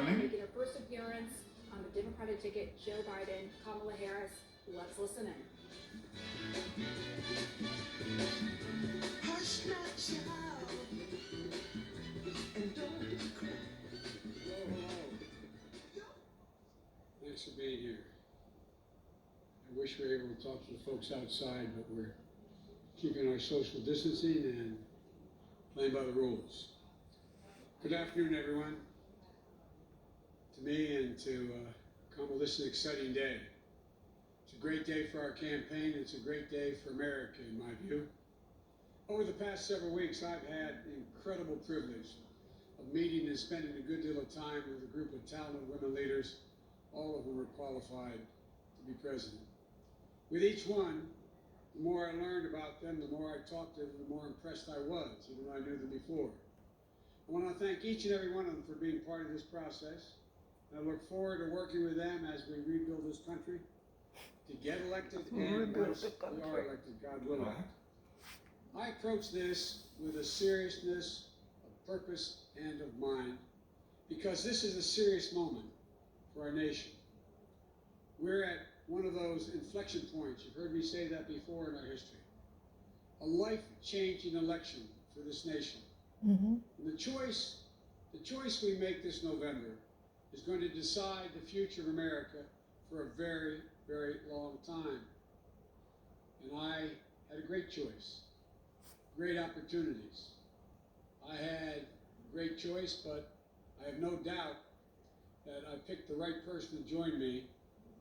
happening? Making her first appearance on the Democratic ticket, Joe Biden, Kamala Harris. Let's listen in. Hush now, child, and don't cry. Thanks for being here. I wish we were able to talk to the folks outside, but we're keeping our social distancing and playing by the rules. Good afternoon, everyone. To me and to Kamala, this is an exciting day. It's a great day for our campaign. It's a great day for America, in my view. Over the past several weeks, I've had the incredible privilege of meeting and spending a good deal of time with a group of talented women leaders, all of whom are qualified to be president. With each one, the more I learned about them, the more I talked to them, the more impressed I was, even though I knew them before. I want to thank each and every one of them for being part of this process. And I look forward to working with them as we rebuild this country, to get elected, and once we are elected, God willing. I approach this with a seriousness, of purpose, and of mind, because this is a serious moment for our nation. We're at one of those inflection points. You've heard me say that before in our history. A life-changing election for this nation. Mm-hmm. And the choice we make this November is going to decide the future of America for a very, very long time. And I had a great choice, great opportunities. I had a great choice, but I have no doubt that I picked the right person to join me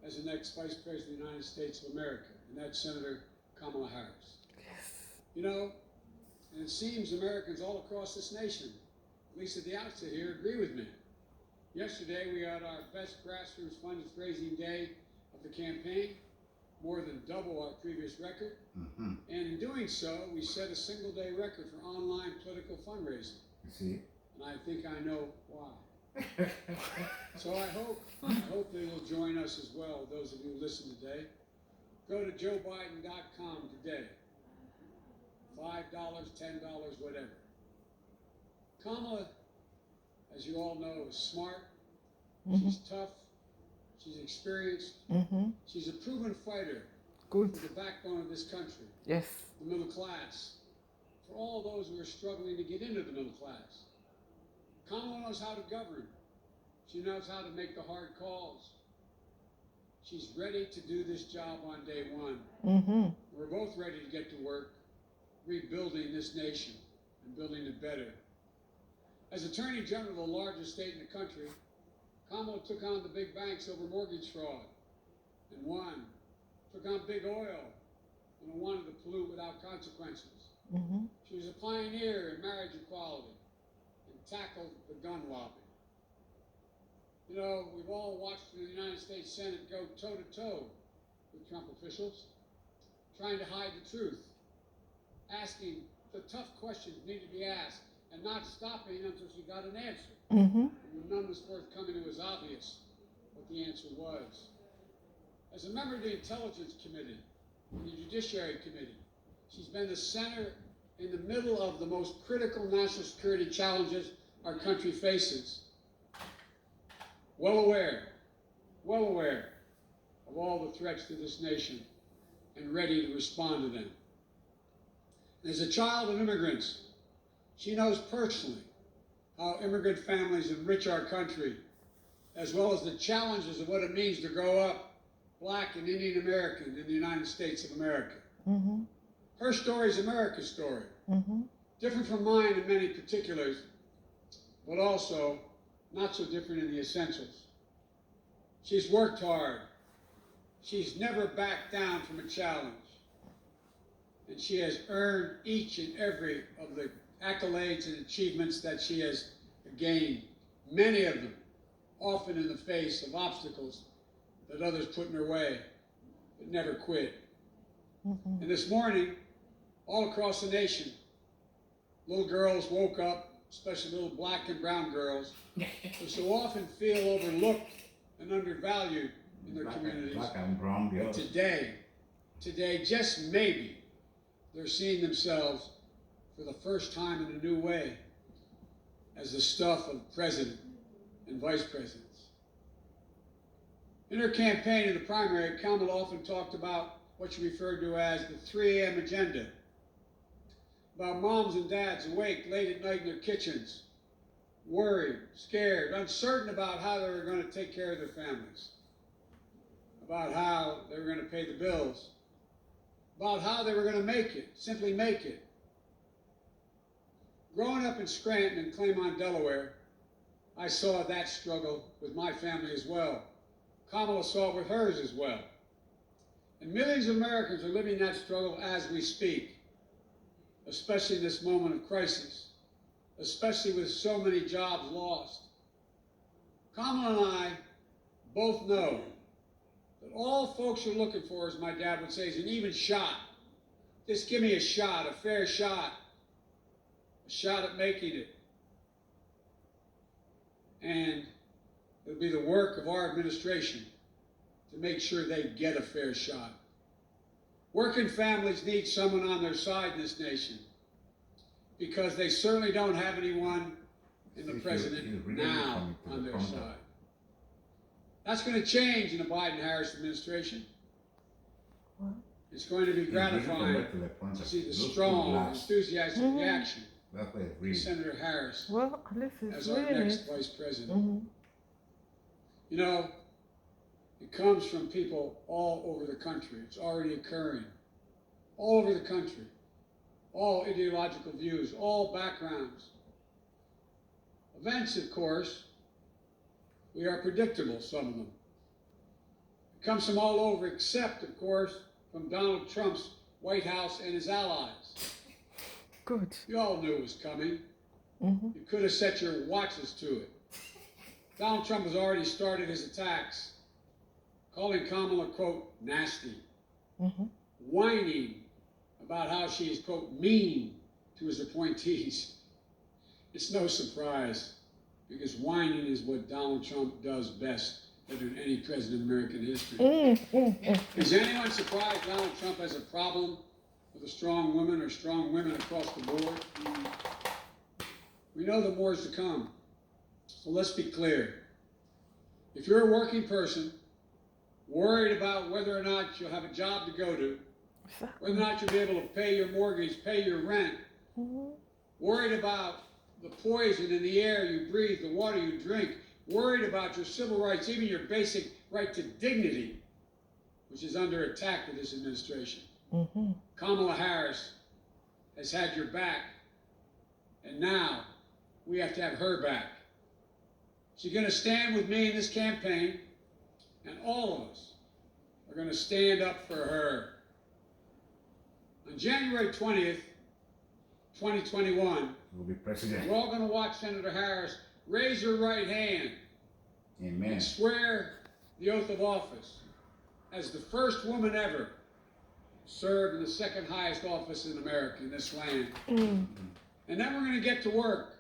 as the next Vice President of the United States of America, and that's Senator Kamala Harris. Yes. You know, and it seems Americans all across this nation, at least at the outset here, agree with me. Yesterday, we had our best grassroots fundraising day of the campaign, more than double our previous record. Mm-hmm. And in doing so, we set a single-day record for online political fundraising. You see? And I think I know why. So I hope they will join us as well, those of you who listen today. Go to joebiden.com today. $5, $10, whatever. Kamala, as you all know, is smart. Mm-hmm. She's tough. She's experienced. Mm-hmm. She's a proven fighter. Good. For the backbone of this country. Yes. The middle class. For all those who are struggling to get into the middle class. Kamala knows how to govern. She knows how to make the hard calls. She's ready to do this job on day one. Mm-hmm. We're both ready to get to work rebuilding this nation and building it better. As Attorney General of the largest state in the country, Kamala took on the big banks over mortgage fraud and won. Took on big oil and wanted to pollute without consequences. Mm-hmm. She was a pioneer in marriage equality and tackled the gun lobby. You know, we've all watched the United States Senate go toe-to-toe with Trump officials, trying to hide the truth, asking the tough questions need to be asked, and not stopping until she got an answer. Mm-hmm. And when none was forthcoming, it was obvious what the answer was. As a member of the Intelligence Committee and the Judiciary Committee, she's been the center in the middle of the most critical national security challenges our country faces. Well aware of all the threats to this nation and ready to respond to them. As a child of immigrants, she knows personally how immigrant families enrich our country, as well as the challenges of what it means to grow up Black and Indian American in the United States of America. Mm-hmm. Her story is America's story, mm-hmm. different from mine in many particulars, but also not so different in the essentials. She's worked hard. She's never backed down from a challenge. And she has earned each and every of the accolades and achievements that she has gained, many of them often in the face of obstacles that others put in her way, but never quit. Mm-hmm. And this morning, all across the nation, little girls woke up, especially little Black and brown girls, who so often feel overlooked and undervalued in their communities. Black and brown girls. Today, just maybe, they're seeing themselves for the first time in a new way as the stuff of President and vice presidents. In her campaign in the primary, Kamala often talked about what she referred to as the 3 a.m. agenda, about moms and dads awake late at night in their kitchens, worried, scared, uncertain about how they were going to take care of their families, about how they were going to pay the bills, about how they were going to make it, simply make it. Growing up in Scranton and Claymont, Delaware, I saw that struggle with my family as well. Kamala saw it with hers as well. And millions of Americans are living that struggle as we speak, especially in this moment of crisis, especially with so many jobs lost. Kamala and I both know that all folks are looking for, as my dad would say, is an even shot. Just give me a shot, a fair shot, a shot at making it. And it'll be the work of our administration to make sure they get a fair shot. Working families need someone on their side in this nation because they certainly don't have anyone in the president now on their side. That's going to change in the Biden-Harris administration. It's going to be gratifying to see the strong, enthusiastic reaction to Senator Harris Well, at least it's as our reading next it. vice president. You know, it comes from people all over the country. It's already occurring. All over the country. All ideological views, all backgrounds. Events, of course, we are predictable, some of them. It comes from all over, except, of course, from Donald Trump's White House and his allies. Good. You all knew it was coming. You could have set your watches to it. Donald Trump has already started his attacks, calling Kamala, quote, nasty, whining about how she is, quote, mean to his appointees. It's no surprise, because whining is what Donald Trump does best better than any president in American history. Is anyone surprised Donald Trump has a problem with a strong woman or strong women across the board? We know the more is to come. So let's be clear. If you're a working person, worried about whether or not you'll have a job to go to, whether or not you'll be able to pay your mortgage, pay your rent, worried about the poison in the air you breathe, the water you drink, worried about your civil rights, even your basic right to dignity, which is under attack with this administration. Kamala Harris has had your back, and now we have to have her back. She's going to stand with me in this campaign, and all of us are going to stand up for her. On January 20th, 2021, will be president. we're all going to watch Senator Harris raise her right hand Amen. and swear the oath of office as the first woman ever served in the second highest office in America, in this land. And then we're going to get to work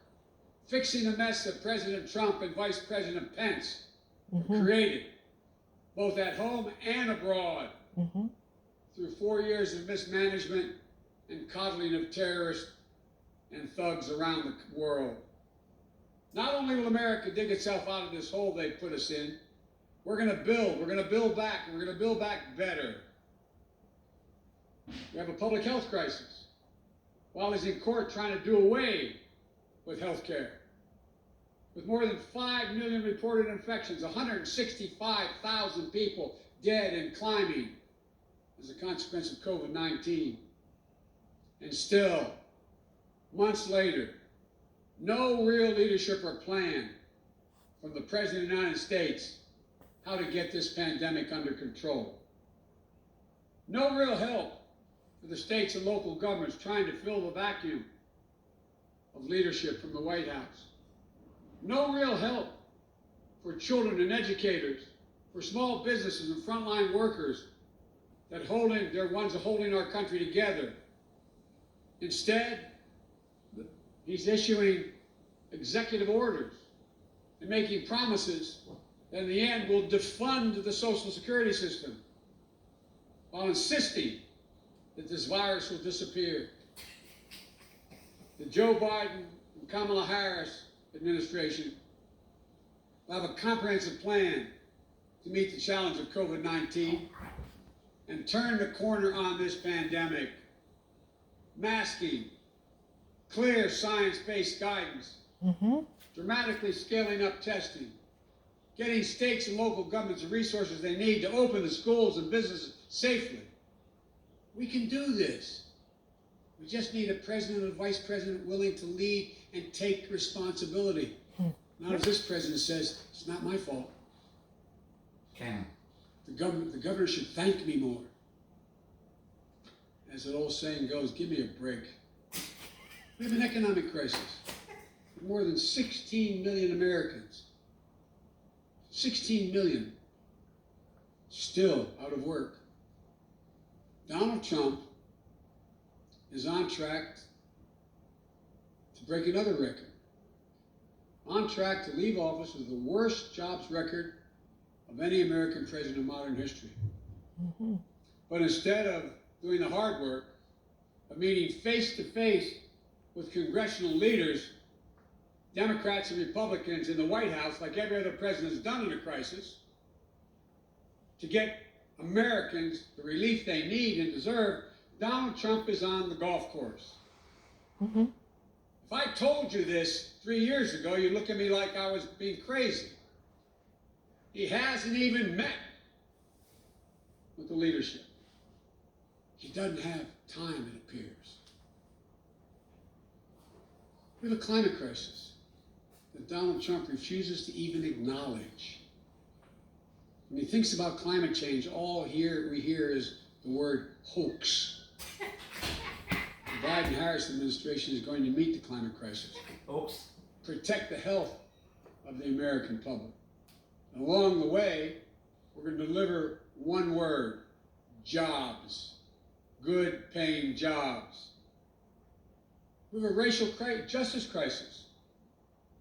fixing the mess that President Trump and Vice President Pence created, both at home and abroad, through 4 years of mismanagement and coddling of terrorists and thugs around the world. Not only will America dig itself out of this hole they put us in, we're going to build back, and we're going to build back better. We have a public health crisis. While he's in court trying to do away with health care. With more than 5 million reported infections, 165,000 people dead and climbing as a consequence of COVID-19. And still, months later, no real leadership or plan from the President of the United States how to get this pandemic under control. No real help for the states and local governments trying to fill the vacuum of leadership from the White House. No real help for children and educators, for small businesses and frontline workers that they're ones holding our country together. Instead, he's issuing executive orders and making promises that in the end will defund the Social Security system while insisting that this virus will disappear. The Joe Biden and Kamala Harris administration We'll have a comprehensive plan to meet the challenge of COVID-19 and turn the corner on this pandemic. Masking, clear science-based guidance, dramatically scaling up testing, getting states and local governments the resources they need to open the schools and businesses safely. We can do this. We just need a president and a vice president willing to lead and take responsibility. Not as this president says, it's not my fault. Can. The governor should thank me more. As that old saying goes, give me a break. We have an economic crisis. More than 16 million Americans. 16 million still out of work. Donald Trump is on track to break another record. On track to leave office with the worst jobs record of any American president in modern history. But instead of doing the hard work of meeting face to face with congressional leaders, Democrats and Republicans in the White House, like every other president has done in a crisis, to get Americans the relief they need and deserve, Donald Trump is on the golf course. If I told you this 3 years ago, you'd look at me like I was being crazy. He hasn't even met with the leadership. He doesn't have time, it appears. We have a climate crisis that Donald Trump refuses to even acknowledge. When he thinks about climate change, all we hear is the word hoax. The Biden-Harris administration is going to meet the climate crisis. Oops. Protect the health of the American public. And along the way, we're going to deliver one word: jobs. Good paying jobs. We have a racial justice crisis.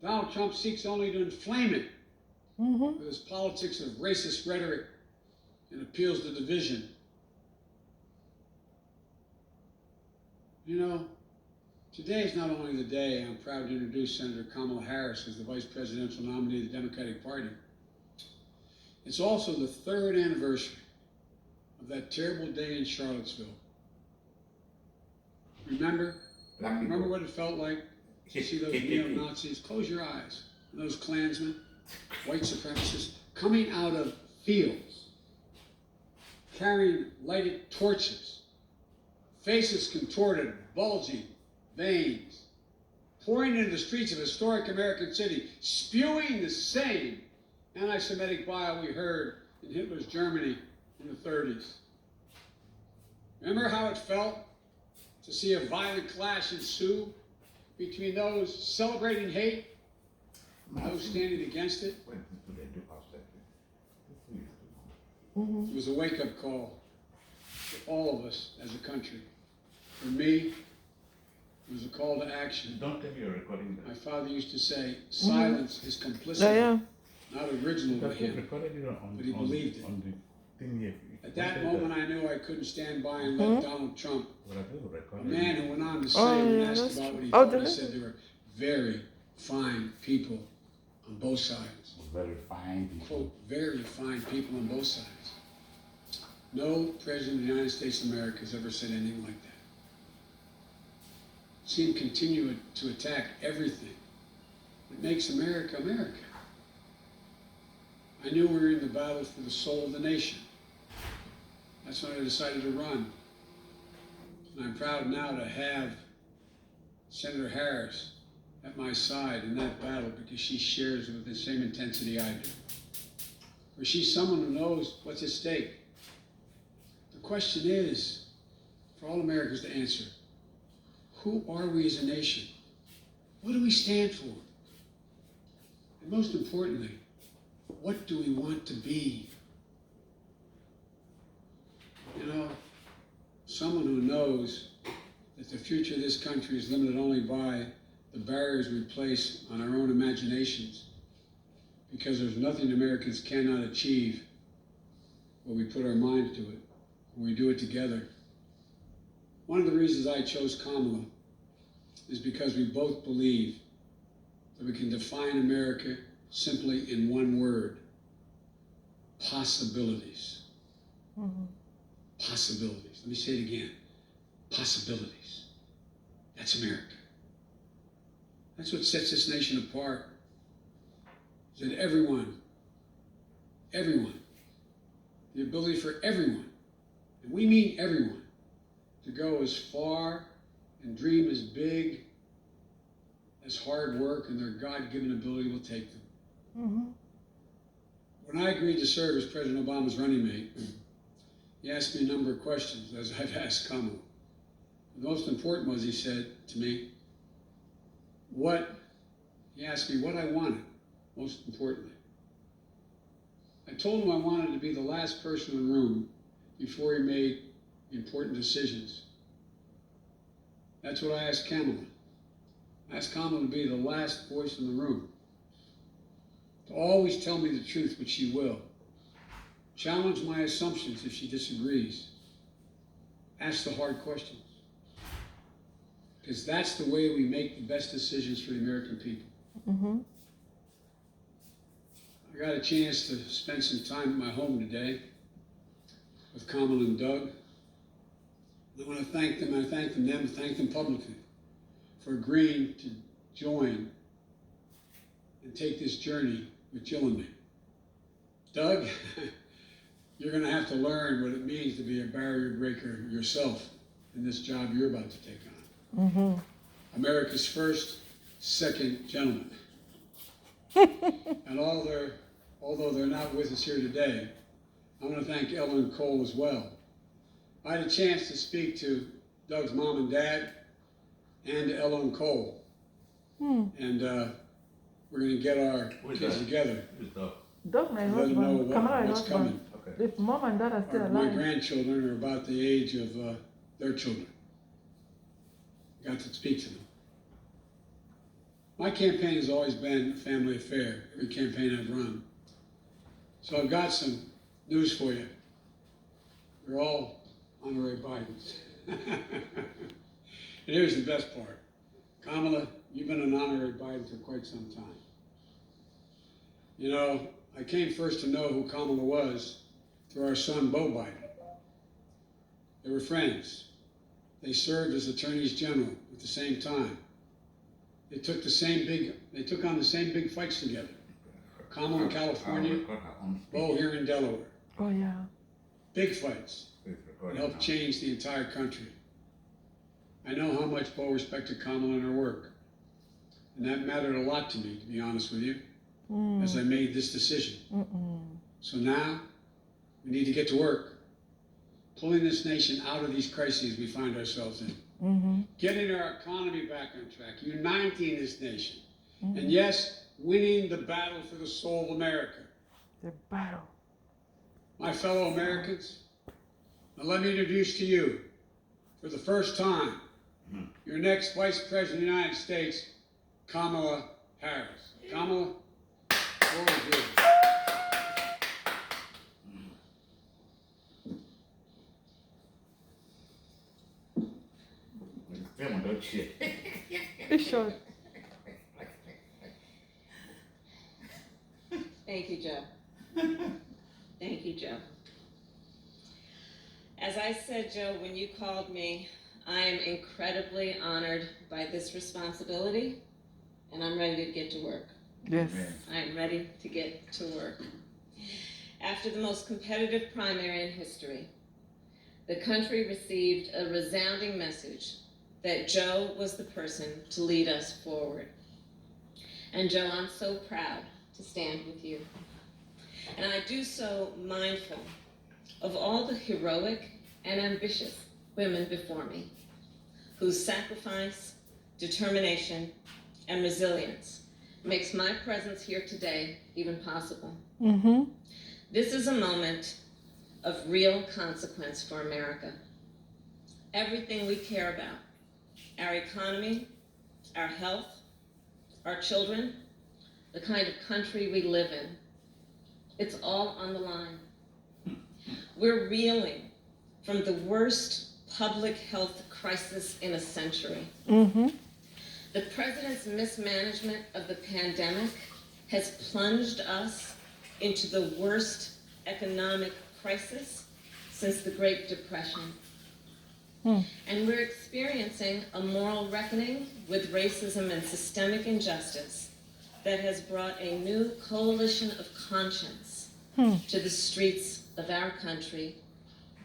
Donald Trump seeks only to inflame it with his politics of racist rhetoric and appeals to division. You know, today is not only the day I'm proud to introduce Senator Kamala Harris as the vice presidential nominee of the Democratic Party. It's also the 3rd anniversary of that terrible day in Charlottesville. Remember what it felt like to see those neo-Nazis? Close your eyes. And those Klansmen, white supremacists, coming out of fields, carrying lighted torches, faces contorted, bulging, veins, pouring into the streets of historic American city, spewing the same anti-Semitic bile we heard in Hitler's Germany in the 30s. Remember how it felt to see a violent clash ensue between those celebrating hate and those standing against it? It was a wake-up call for all of us as a country. For me, it was a call to action. Don't tell me you're recording My that. father used to say, silence is complicity, not original to him. Recorded it on, But he believed it. on the thing here. At that moment, I knew I couldn't stand by and let Donald Trump, a man who went on to say, when asked about what he thought, he said there were very fine people on both sides. Very fine people. Quote, very fine people on both sides. No president of the United States of America has ever said anything like that. See him continue to attack everything that makes America America. I knew we were in the battle for the soul of the nation. That's when I decided to run. And I'm proud now to have Senator Harris at my side in that battle because she shares it with the same intensity I do. For she's someone who knows what's at stake. The question is, for all Americans to answer, who are we as a nation? What do we stand for? And most importantly, what do we want to be? You know, someone who knows that the future of this country is limited only by the barriers we place on our own imaginations, because there's nothing Americans cannot achieve when we put our minds to it, when we do it together. One of the reasons I chose Kamala is because we both believe that we can define America simply in one word: possibilities. Possibilities. Let me say it again. Possibilities. That's America. That's what sets this nation apart. Is that everyone, the ability for everyone, and we mean everyone, to go as far and dream as big as hard work and their God-given ability will take them. When I agreed to serve as President Obama's running mate, he asked me a number of questions, as I've asked Kamala. The most important was, he said to me, he asked me what I wanted, most importantly. I told him I wanted to be the last person in the room before he made important decisions. That's what I asked Kamala. I asked Kamala to be the last voice in the room, to always tell me the truth, which she will. Challenge my assumptions if she disagrees. Ask the hard questions. Because that's the way we make the best decisions for the American people. I got a chance to spend some time at my home today with Kamala and Doug. I want to thank them, and thank them publicly for agreeing to join and take this journey with Jill and me. Doug, you're going to have to learn what it means to be a barrier breaker yourself in this job you're about to take on. America's first, second gentleman. And although they're not with us here today, I want to thank Ellen Cole as well. I had a chance to speak to Doug's mom and dad and Ellen Cole. And we're going to get our kids together. Doug, my Let them know husband. Kamala, my what's husband. Okay. If mom and dad are still My alive. grandchildren are about the age of their children. Got to speak to them. My campaign has always been a family affair, every campaign I've run. So I've got some news for you. They're all honorary Bidens. And here's the best part. Kamala, you've been an honorary Biden for quite some time. You know, I came first to know who Kamala was through our son, Beau Biden. They were friends. They served as attorneys general at the same time. They took on the same big fights together. Kamala in California, Beau here in Delaware. Oh, yeah. Big fights that helped change the entire country. I know how much Beau respected Kamala and her work. And that mattered a lot to me, to be honest with you, as I made this decision. So now, we need to get to work, pulling this nation out of these crises we find ourselves in. Getting our economy back on track, uniting this nation, and yes, winning the battle for the soul of America. The battle. My fellow Americans, now let me introduce to you, for the first time, your next Vice President of the United States, Kamala Harris. Kamala, floor is yours. Film don't shit. It's short. Thank you, Joe. Thank you, Joe. As I said, Joe, when you called me, I am incredibly honored by this responsibility, and I'm ready to get to work. Yes. I am ready to get to work. After the most competitive primary in history, the country received a resounding message that Joe was the person to lead us forward. And Joe, I'm so proud to stand with you. And I do so mindful of all the heroic and ambitious women before me, whose sacrifice, determination, and resilience makes my presence here today even possible. This is a moment of real consequence for America. Everything we care about, our economy, our health, our children, the kind of country we live in, it's all on the line. We're reeling from the worst public health crisis in a century. The president's mismanagement of the pandemic has plunged us into the worst economic crisis since the Great Depression. And we're experiencing a moral reckoning with racism and systemic injustice that has brought a new coalition of conscience to the streets of our country,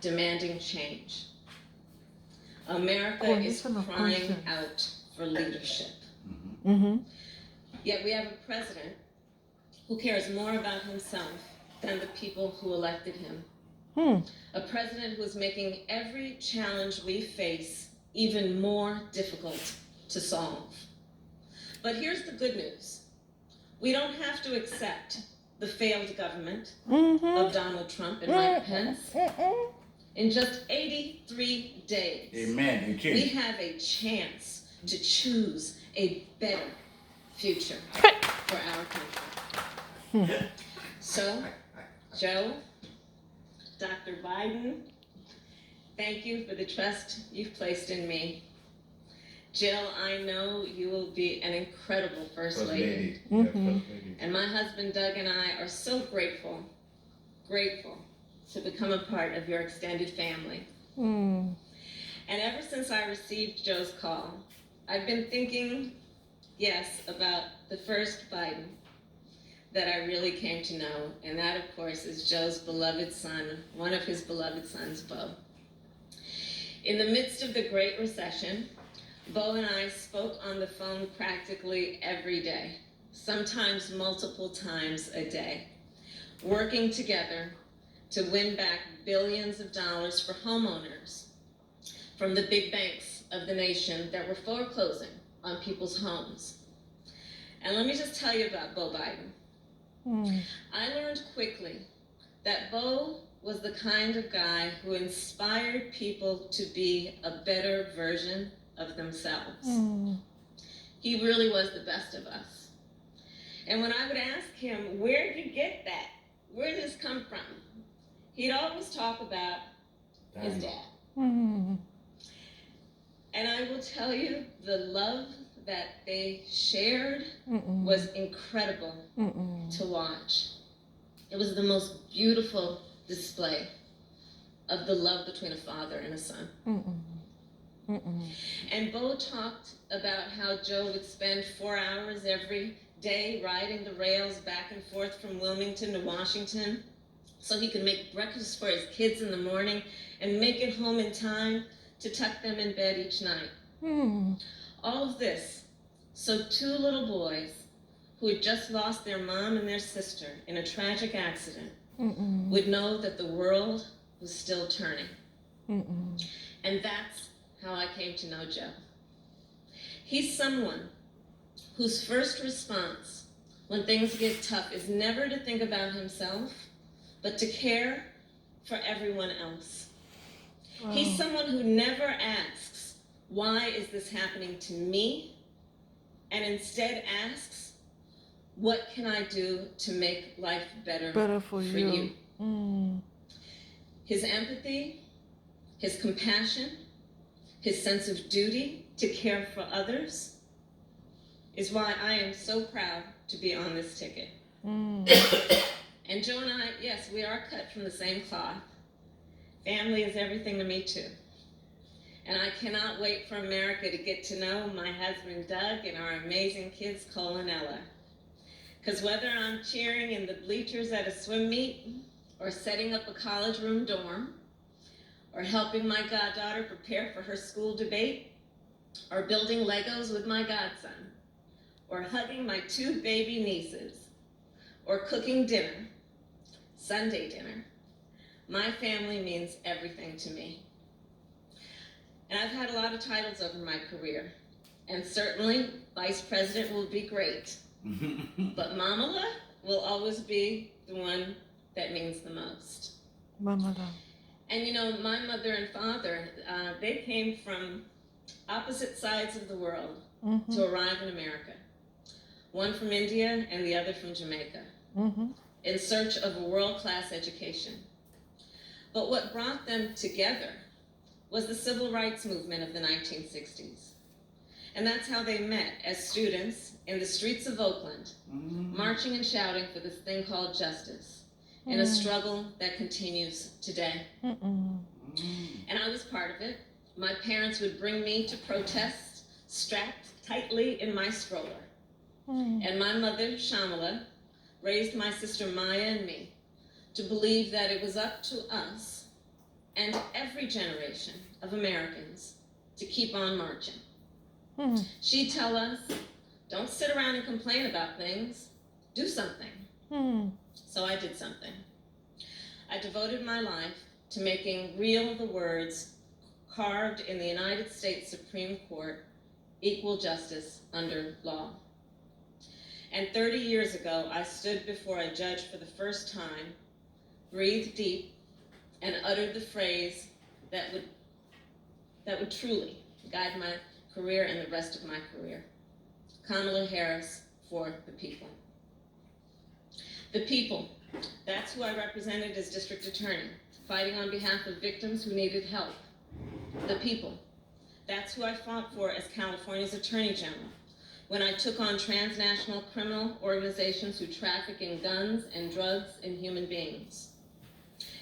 demanding change. America is Coalition of crying conscience. out for leadership. Mm-hmm. Yet we have a president who cares more about himself than the people who elected him. A president who is making every challenge we face even more difficult to solve. But here's the good news. We don't have to accept the failed government of Donald Trump and Mike Pence. In just 83 days, Amen. You we can. have a chance to choose a better future for our country. So, Joe, Dr. Biden, thank you for the trust you've placed in me. Jill, I know you will be an incredible First Lady. Yeah, First Lady. And my husband Doug and I are so grateful to become a part of your extended family. And ever since I received Joe's call, I've been thinking, yes, about the first Biden that I really came to know, and that, of course, is Joe's beloved son, one of his beloved sons, Bo. In the midst of the Great Recession, Bo and I spoke on the phone practically every day, sometimes multiple times a day, working together to win back billions of dollars for homeowners from the big banks of the nation that were foreclosing on people's homes. And let me just tell you about Bo Biden. I learned quickly that Bo was the kind of guy who inspired people to be a better version of themselves. He really was the best of us. And when I would ask him, where'd you get that? Where did this come from? He'd always talk about his dad. And I will tell you, the love that they shared was incredible to watch. It was the most beautiful display of the love between a father and a son. And Bo talked about how Joe would spend 4 hours every day riding the rails back and forth from Wilmington to Washington so he could make breakfast for his kids in the morning and make it home in time to tuck them in bed each night. All of this, so 2 little boys who had just lost their mom and their sister in a tragic accident would know that the world was still turning. And that's how I came to know Joe. He's someone whose first response when things get tough is never to think about himself, but to care for everyone else. He's someone who never asks, why is this happening to me? And instead asks, what can I do to make life better for you? you. His empathy, his compassion, his sense of duty to care for others is why I am so proud to be on this ticket. And Joe and I, yes, we are cut from the same cloth. Family is everything to me too. And I cannot wait for America to get to know my husband Doug and our amazing kids Cole and Ella. Because whether I'm cheering in the bleachers at a swim meet, or setting up a college room dorm, or helping my goddaughter prepare for her school debate, or building Legos with my godson, or hugging my 2 baby nieces, or cooking dinner, Sunday dinner, my family means everything to me. And I've had a lot of titles over my career, and certainly vice president will be great, but Mamala will always be the one that means the most. Mamala. And you know, my mother and father, they came from opposite sides of the world to arrive in America. One from India and the other from Jamaica, in search of a world-class education. But what brought them together was the civil rights movement of the 1960s. And that's how they met, as students in the streets of Oakland, marching and shouting for this thing called justice, in a struggle that continues today. And I was part of it. My parents would bring me to protests strapped tightly in my stroller. And my mother, Shamala, raised my sister Maya and me to believe that it was up to us and every generation of Americans to keep on marching. She'd tell us, don't sit around and complain about things, do something. So I did something. I devoted my life to making real the words carved in the United States Supreme Court, equal justice under law. And 30 years ago, I stood before a judge for the first time, breathed deep, and uttered the phrase that would truly guide my career and the rest of my career. Kamala Harris for the people. The people, that's who I represented as district attorney, fighting on behalf of victims who needed help. The people, that's who I fought for as California's attorney general, when I took on transnational criminal organizations who traffic in guns and drugs and human beings.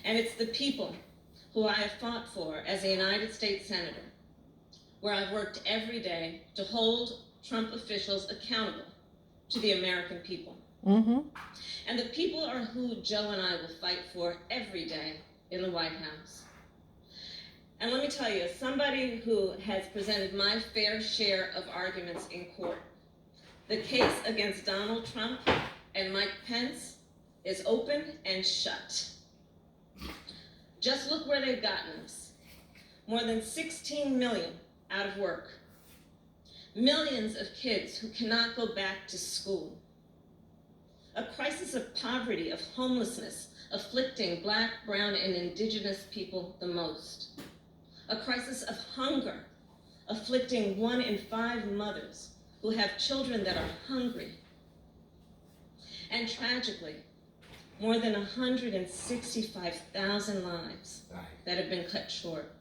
And it's the people who I have fought for as a United States Senator, where I've worked every day to hold Trump officials accountable to the American people. And the people are who Joe and I will fight for every day in the White House. And let me tell you, as somebody who has presented my fair share of arguments in court, the case against Donald Trump and Mike Pence is open and shut. Just look where they've gotten us. More than 16 million out of work. Millions of kids who cannot go back to school. A crisis of poverty, of homelessness, afflicting Black, brown, and indigenous people the most. A crisis of hunger, afflicting 1 in 5 mothers who have children that are hungry. And tragically, more than 165,000 lives that have been cut short.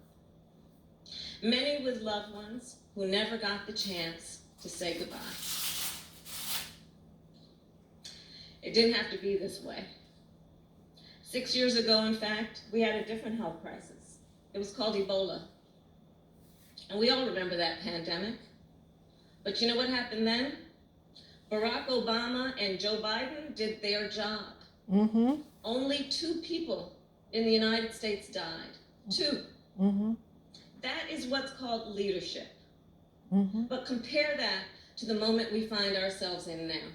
Many with loved ones who never got the chance to say goodbye. It didn't have to be this way. 6 years ago, in fact, we had a different health crisis. It was called Ebola. And we all remember that pandemic. But you know what happened then? Barack Obama and Joe Biden did their job. Only 2 people in the United States died. 2. That is what's called leadership. But compare that to the moment we find ourselves in now.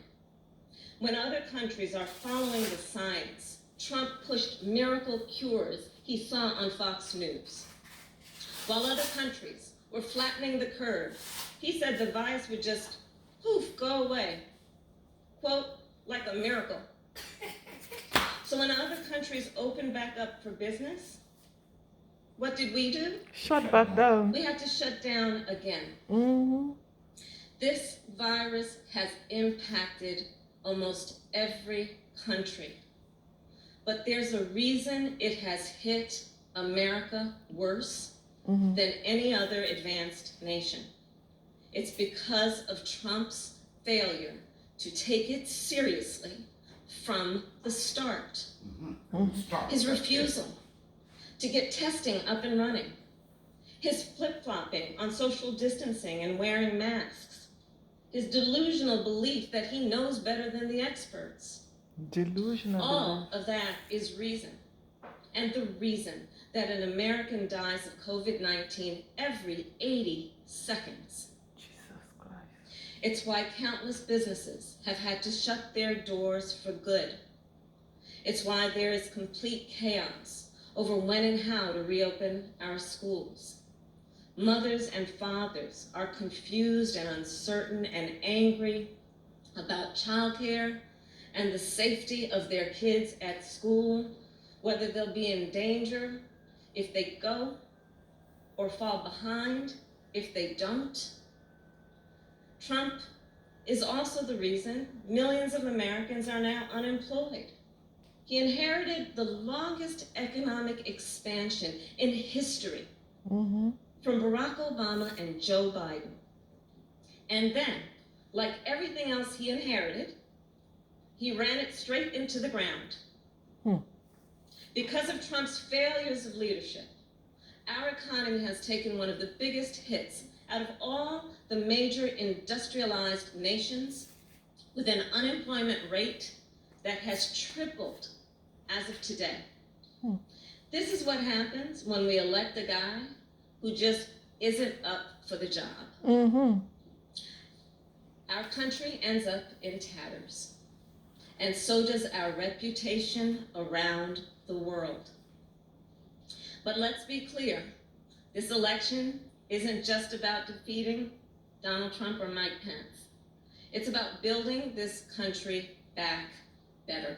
When other countries are following the science, Trump pushed miracle cures he saw on Fox News. While other countries were flattening the curve, he said the virus would just, poof, go away. Quote, like a miracle. So when other countries opened back up for business, what did we do? Shut back down. We had to shut down again. This virus has impacted almost every country. But there's a reason it has hit America worse than any other advanced nation. It's because of Trump's failure to take it seriously from the start. His refusal to get testing up and running. His flip-flopping on social distancing and wearing masks. His delusional belief that he knows better than the experts. Delusional. All of that is reason. And the reason that an American dies of COVID-19 every 80 seconds. Jesus Christ. It's why countless businesses have had to shut their doors for good. It's why there is complete chaos over when and how to reopen our schools. Mothers and fathers are confused and uncertain and angry about childcare and the safety of their kids at school, whether they'll be in danger if they go or fall behind if they don't. Trump is also the reason millions of Americans are now unemployed. He inherited the longest economic expansion in history from Barack Obama and Joe Biden. And then, like everything else he inherited, he ran it straight into the ground. Because of Trump's failures of leadership, our economy has taken one of the biggest hits out of all the major industrialized nations, with an unemployment rate that has tripled as of today. This is what happens when we elect a guy who just isn't up for the job. Mm-hmm. Our country ends up in tatters, and so does our reputation around the world. But let's be clear, this election isn't just about defeating Donald Trump or Mike Pence. It's about building this country back better.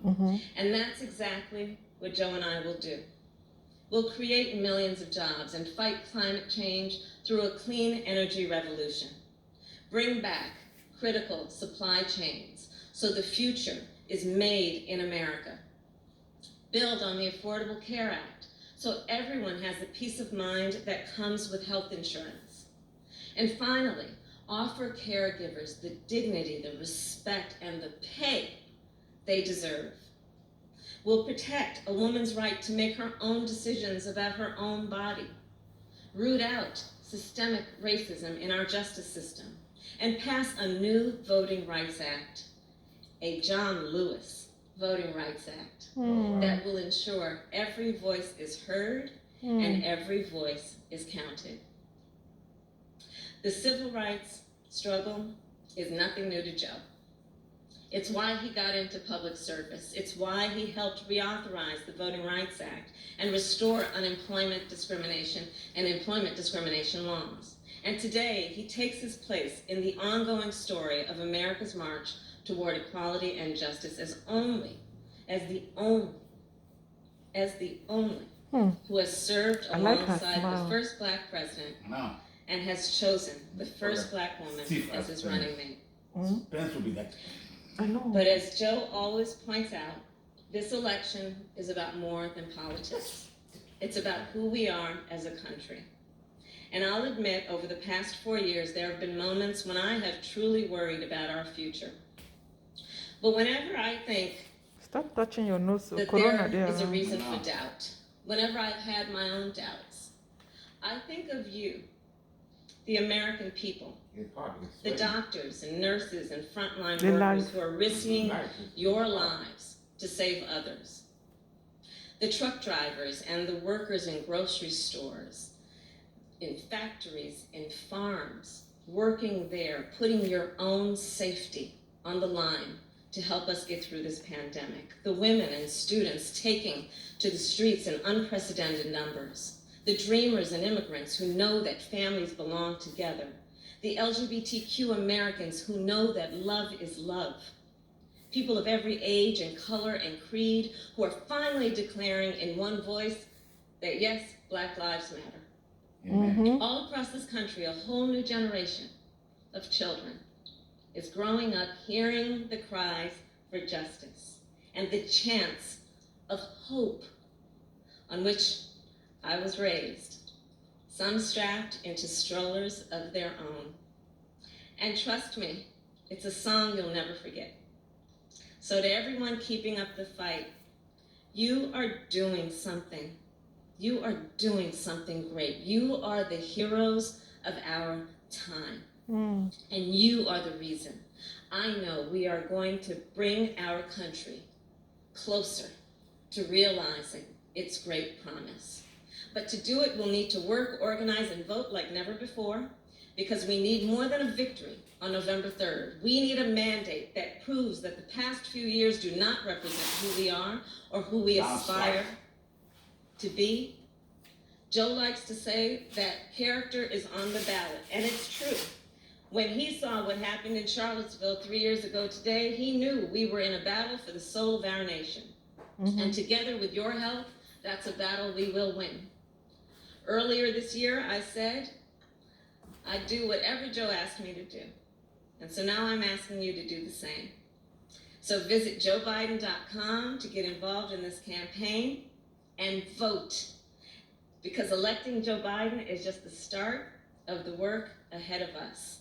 Mm-hmm. And that's exactly what Joe and I will do. We'll create millions of jobs and fight climate change through a clean energy revolution. Bring back critical supply chains so the future is made in America. Build on the Affordable Care Act so everyone has the peace of mind that comes with health insurance. And finally, offer caregivers the dignity, the respect, and the pay they deserve. We'll protect a woman's right to make her own decisions about her own body, root out systemic racism in our justice system, and pass a new Voting Rights Act, a John Lewis Voting Rights Act, that will ensure every voice is heard and every voice is counted. The civil rights struggle is nothing new to Joe. It's why he got into public service. It's why he helped reauthorize the Voting Rights Act and restore unemployment discrimination and employment discrimination laws. And today, he takes his place in the ongoing story of America's march toward equality and justice as the only who has served I like her alongside smile. the first Black president No. and has chosen the first Black woman Steve, as his running mate. Pence will be that. I know. But as Joe always points out, this election is about more than politics. It's about who we are as a country. And I'll admit, over the past 4 years, there have been moments when I have truly worried about our future. But whenever I think Stop touching your nose. So that corona there there. is a around. reason for doubt, whenever I've had my own doubts, I think of you, the American people, It's hard. It's the sweaty. doctors and nurses and frontline The workers life. who are risking Life is- your lives to save others. The truck drivers and the workers in grocery stores, in factories, in farms, working there, putting your own safety on the line to help us get through this pandemic. The women and students taking to the streets in unprecedented numbers. The dreamers and immigrants who know that families belong together. The LGBTQ Americans who know that love is love. People of every age and color and creed who are finally declaring in one voice that yes, Black lives matter. Amen. Mm-hmm. All across this country, a whole new generation of children is growing up hearing the cries for justice and the chants of hope on which I was raised, some strapped into strollers of their own. And trust me, it's a song you'll never forget. So to everyone keeping up the fight, you are doing something. You are doing something great. You are the heroes of our time. And you are the reason I know we are going to bring our country closer to realizing its great promise. But to do it, we'll need to work, organize, and vote like never before, because we need more than a victory on November 3rd. We need a mandate that proves that the past few years do not represent who we are or who we aspire to be. Joe likes to say that character is on the ballot, and it's true. When he saw what happened in Charlottesville 3 years ago today, he knew we were in a battle for the soul of our nation. And together with your help, that's a battle we will win. Earlier this year, I said I'd do whatever Joe asked me to do. And so now I'm asking you to do the same. So visit joebiden.com to get involved in this campaign and vote. Because electing Joe Biden is just the start of the work ahead of us.